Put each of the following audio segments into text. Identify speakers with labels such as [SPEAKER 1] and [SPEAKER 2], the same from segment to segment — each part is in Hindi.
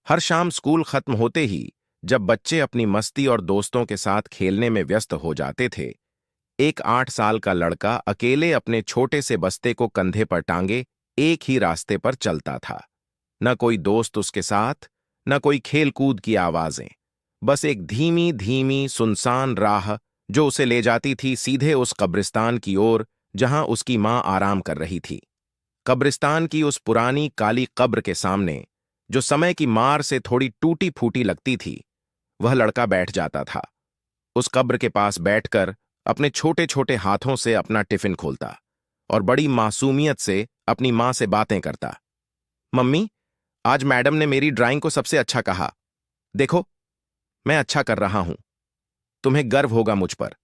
[SPEAKER 1] हर शाम स्कूल खत्म होते ही जब बच्चे अपनी मस्ती और दोस्तों के साथ खेलने में व्यस्त हो जाते थे, एक 8 साल का लड़का अकेले अपने छोटे से बस्ते को कंधे पर टांगे एक ही रास्ते पर चलता था। न कोई दोस्त उसके साथ, न कोई खेल कूद की आवाजें, बस एक धीमी धीमी सुनसान राह जो उसे ले जाती थी सीधे उस कब्रिस्तान की ओर जहां उसकी मां आराम कर रही थी। कब्रिस्तान की उस पुरानी काली कब्र के सामने, जो समय की मार से थोड़ी टूटी फूटी लगती थी, वह लड़का बैठ जाता था। उस कब्र के पास बैठकर अपने छोटे छोटे हाथों से अपना टिफिन खोलता और बड़ी मासूमियत से अपनी मां से बातें करता। मम्मी, आज मैडम ने मेरी ड्राइंग को सबसे अच्छा कहा। देखो, मैं अच्छा कर रहा हूं। तुम्हें गर्व होगा मुझ पर।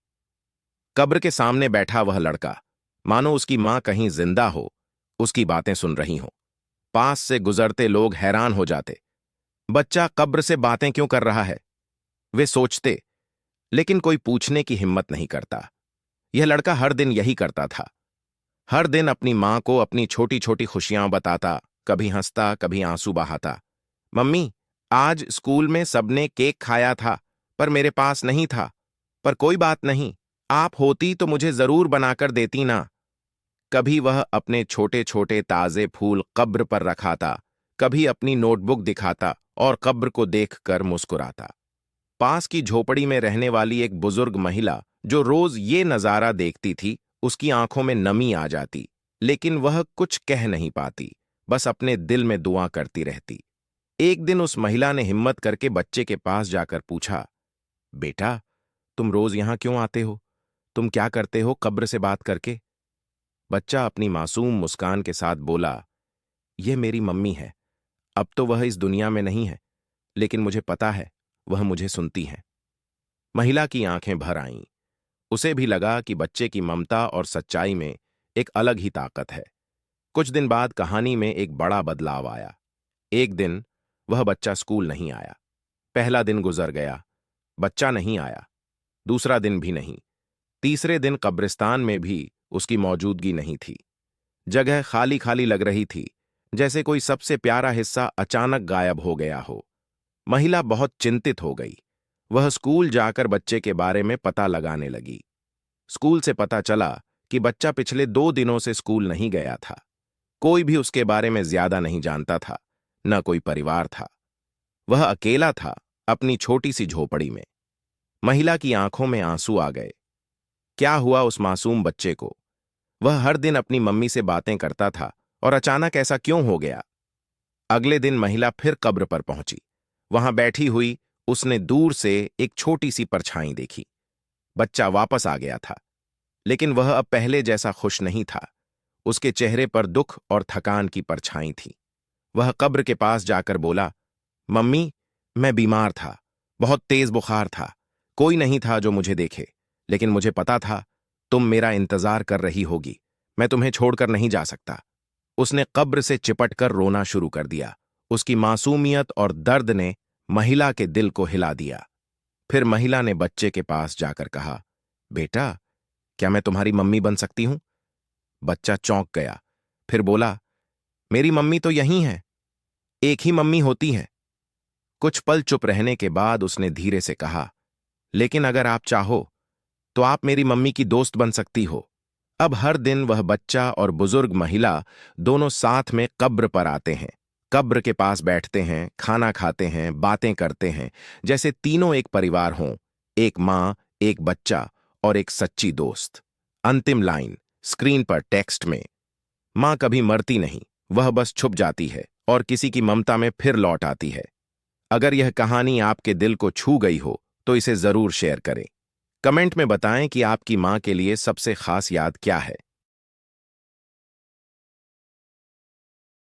[SPEAKER 1] कब्र के सामने बैठा वह लड़का, मानो उसकी मां कहीं जिंदा हो, उसकी बातें सुन रही हो। पास से गुजरते लोग हैरान हो जाते। बच्चा कब्र से बातें क्यों कर रहा है, वे सोचते, लेकिन कोई पूछने की हिम्मत नहीं करता। यह लड़का हर दिन यही करता था। हर दिन अपनी मां को अपनी छोटी छोटी खुशियां बताता, कभी हंसता, कभी आंसू बहाता। मम्मी, आज स्कूल में सबने केक खाया था, पर मेरे पास नहीं था। पर कोई बात नहीं, आप होती तो मुझे जरूर बनाकर देती ना। कभी वह अपने छोटे छोटे ताजे फूल कब्र पर रखाता, कभी अपनी नोटबुक दिखाता और कब्र को देखकर मुस्कुराता। पास की झोपड़ी में रहने वाली एक बुजुर्ग महिला जो रोज ये नजारा देखती थी, उसकी आंखों में नमी आ जाती, लेकिन वह कुछ कह नहीं पाती, बस अपने दिल में दुआ करती रहती। एक दिन उस महिला ने हिम्मत करके बच्चे के पास जाकर पूछा, बेटा, तुम रोज यहां क्यों आते हो? तुम क्या करते हो कब्र से बात करके? बच्चा अपनी मासूम मुस्कान के साथ बोला, यह मेरी मम्मी है। अब तो वह इस दुनिया में नहीं है, लेकिन मुझे पता है वह मुझे सुनती है। महिला की आंखें भर आईं। उसे भी लगा कि बच्चे की ममता और सच्चाई में एक अलग ही ताकत है। कुछ दिन बाद कहानी में एक बड़ा बदलाव आया। एक दिन वह बच्चा स्कूल नहीं आया। पहला दिन गुजर गया, बच्चा नहीं आया। दूसरा दिन भी नहीं। तीसरे दिन कब्रिस्तान में भी उसकी मौजूदगी नहीं थी। जगह खाली खाली लग रही थी, जैसे कोई सबसे प्यारा हिस्सा अचानक गायब हो गया हो। महिला बहुत चिंतित हो गई। वह स्कूल जाकर बच्चे के बारे में पता लगाने लगी। स्कूल से पता चला कि बच्चा पिछले 2 दिनों से स्कूल नहीं गया था। कोई भी उसके बारे में ज्यादा नहीं जानता था, न कोई परिवार था। वह अकेला था अपनी छोटी सी झोपड़ी में। महिला की आंखों में आंसू आ गए। क्या हुआ उस मासूम बच्चे को? वह हर दिन अपनी मम्मी से बातें करता था और अचानक ऐसा क्यों हो गया? अगले दिन महिला फिर कब्र पर पहुंची। वहां बैठी हुई उसने दूर से एक छोटी सी परछाई देखी। बच्चा वापस आ गया था, लेकिन वह अब पहले जैसा खुश नहीं था। उसके चेहरे पर दुख और थकान की परछाई थी। वह कब्र के पास जाकर बोला, मम्मी, मैं बीमार था, बहुत तेज बुखार था। कोई नहीं था जो मुझे देखे, लेकिन मुझे पता था तुम मेरा इंतजार कर रही होगी। मैं तुम्हें छोड़कर नहीं जा सकता। उसने कब्र से चिपटकर रोना शुरू कर दिया। उसकी मासूमियत और दर्द ने महिला के दिल को हिला दिया। फिर महिला ने बच्चे के पास जाकर कहा, बेटा, क्या मैं तुम्हारी मम्मी बन सकती हूं? बच्चा चौंक गया, फिर बोला, मेरी मम्मी तो यही है। एक ही मम्मी होती है। कुछ पल चुप रहने के बाद उसने धीरे से कहा, लेकिन अगर आप चाहो तो आप मेरी मम्मी की दोस्त बन सकती हो। अब हर दिन वह बच्चा और बुजुर्ग महिला दोनों साथ में कब्र पर आते हैं, कब्र के पास बैठते हैं, खाना खाते हैं, बातें करते हैं, जैसे तीनों एक परिवार हों, एक माँ, एक बच्चा और एक सच्ची दोस्त। अंतिम लाइन स्क्रीन पर टेक्स्ट में, माँ कभी मरती नहीं, वह बस छुप जाती है और किसी की ममता में फिर लौट आती है। अगर यह कहानी आपके दिल को छू गई हो तो इसे जरूर शेयर करें। कमेंट में बताएं कि आपकी माँ के लिए सबसे खास याद क्या है।